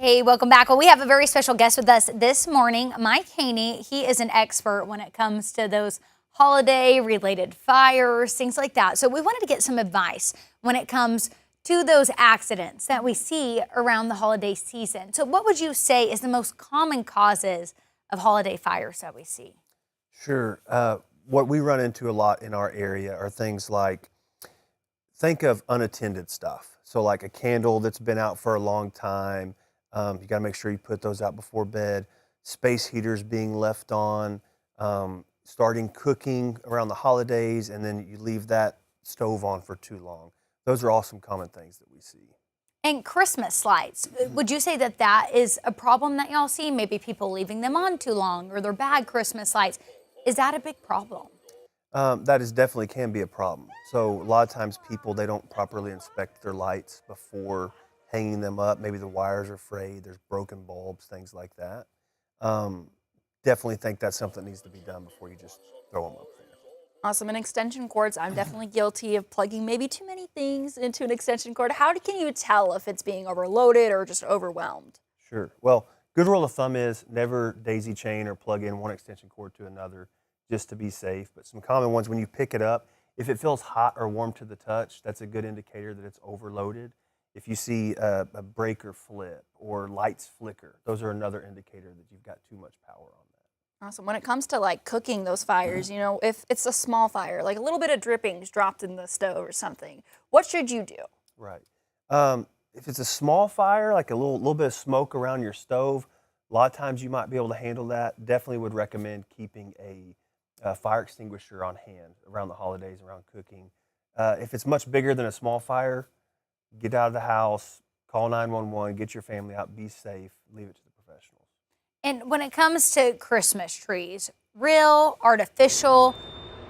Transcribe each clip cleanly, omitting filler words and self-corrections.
Hey, welcome back. Well, we have a very special guest with us this morning, Mike Haney. He is an expert when it comes to those holiday-related fires, things like that. So we wanted to get some advice when it comes to those accidents that we see around the holiday season. So what would you say is the most common causes of holiday fires that we see? Sure. What we run into a lot in our area are things like, think of unattended stuff. So like a candle that's been out for a long time. You got to make sure you put those out before bed. Space heaters being left on, starting cooking around the holidays, and then you leave that stove on for too long. Those are all some common things that we see. And Christmas lights, would you say that that is a problem that y'all see? Maybe people leaving them on too long or they're bad Christmas lights. Is that a big problem? That is definitely can be a problem. So a lot of times people, they don't properly inspect their lights before hanging them up. Maybe the wires are frayed, there's broken bulbs, things like that. Definitely think that's something that needs to be done before you just throw them up there. Awesome. And extension cords, I'm definitely guilty of plugging maybe too many things into an extension cord. How can you tell if it's being overloaded or just overwhelmed? Sure. Well, good rule of thumb is never daisy chain or plug in one extension cord to another just to be safe. But some common ones, when you pick it up, if it feels hot or warm to the touch, that's a good indicator that it's overloaded. If you see a breaker flip or lights flicker, those are another indicator that you've got too much power on that. Awesome. When it comes to like cooking those fires, if it's a small fire, like a little bit of drippings dropped in the stove or something, what should you do? Right. If it's a small fire, like a little bit of smoke around your stove, a lot of times you might be able to handle that. Definitely would recommend keeping a fire extinguisher on hand around the holidays, around cooking. If it's much bigger than a small fire, get out of the house, call 911, get your family out, be safe, leave it to the professionals. And when it comes to Christmas trees, real, artificial,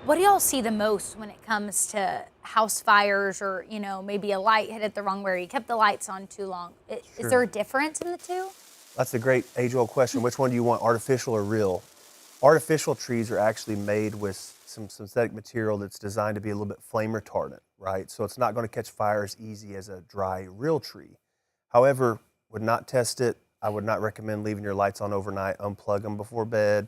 what do y'all see the most when it comes to house fires or, maybe a light hit it the wrong way or you kept the lights on too long? Is there a difference in the two? That's a great age-old question. Which one do you want, artificial or real? Artificial trees are actually made with some synthetic material that's designed to be a little bit flame retardant, right? So it's not going to catch fire as easy as a dry, real tree. However, would not test it. I would not recommend leaving your lights on overnight. Unplug them before bed.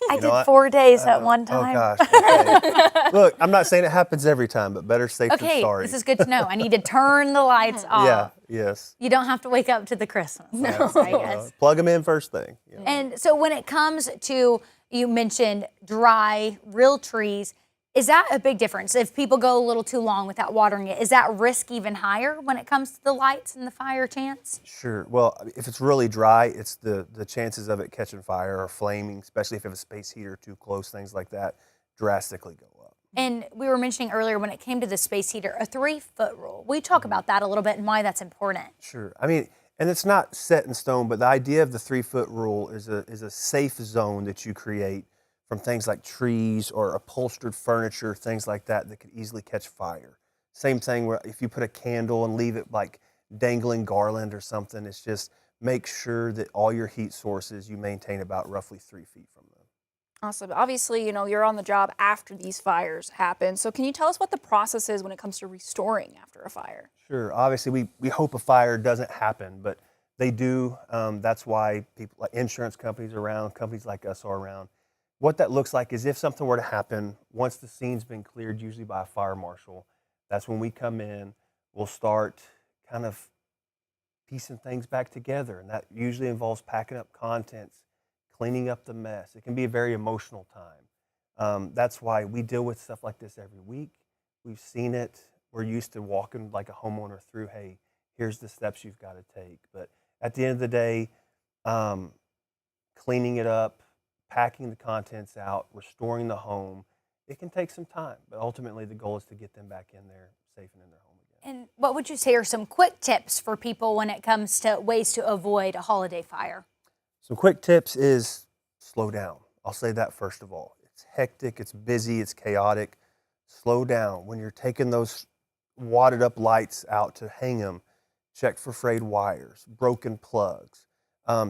I did 4 days at one Oh time. gosh. Okay. Look, I'm not saying it happens every time, but better safe than Okay, sorry. this is good to know. I need to turn the lights off. Yeah. Yes. You don't have to wake up to the Christmas lights, I guess. Plug them in first thing. And so when it comes to, you mentioned dry, real trees, is that a big difference? If people go a little too long without watering it, is that risk even higher when it comes to the lights and the fire chance? Sure. Well, if it's really dry, it's the chances of it catching fire or flaming, especially if you have a space heater too close, things like that, drastically go up. And we were mentioning earlier when it came to the space heater, a 3-foot rule. We talk about that a little bit and why that's important. Sure. I mean, and it's not set in stone, but the idea of the 3-foot rule is a safe zone that you create from things like trees or upholstered furniture, things like that could easily catch fire. Same thing where if you put a candle and leave it like dangling garland or something, it's just make sure that all your heat sources you maintain about roughly 3 feet from them. Awesome. Obviously, you're on the job after these fires happen. So can you tell us what the process is when it comes to restoring after a fire? Sure. Obviously, we hope a fire doesn't happen, but they do. That's why people like insurance companies are around, companies like us are around. What that looks like is if something were to happen, once the scene's been cleared, usually by a fire marshal, that's when we come in, we'll start kind of piecing things back together. And that usually involves packing up contents, cleaning up the mess. It can be a very emotional time. That's why we deal with stuff like this every week. We've seen it. We're used to walking like a homeowner through, hey, here's the steps you've got to take. But at the end of the day, cleaning it up, packing the contents out, restoring the home, it can take some time, but ultimately the goal is to get them back in there safe and in their home again. And what would you say are some quick tips for people when it comes to ways to avoid a holiday fire? Some quick tips is slow down. I'll say that first of all. It's hectic, it's busy, it's chaotic. Slow down. When you're taking those wadded up lights out to hang them, check for frayed wires, broken plugs.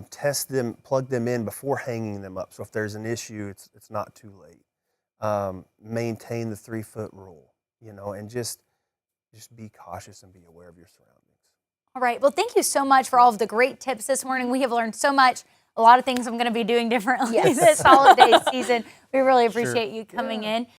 Test them, plug them in before hanging them up. So if there's an issue, it's not too late. Maintain the 3-foot rule, and just be cautious and be aware of your surroundings. All right. Well, thank you so much for all of the great tips this morning. We have learned so much. A lot of things I'm going to be doing differently this holiday season. We really appreciate you coming in.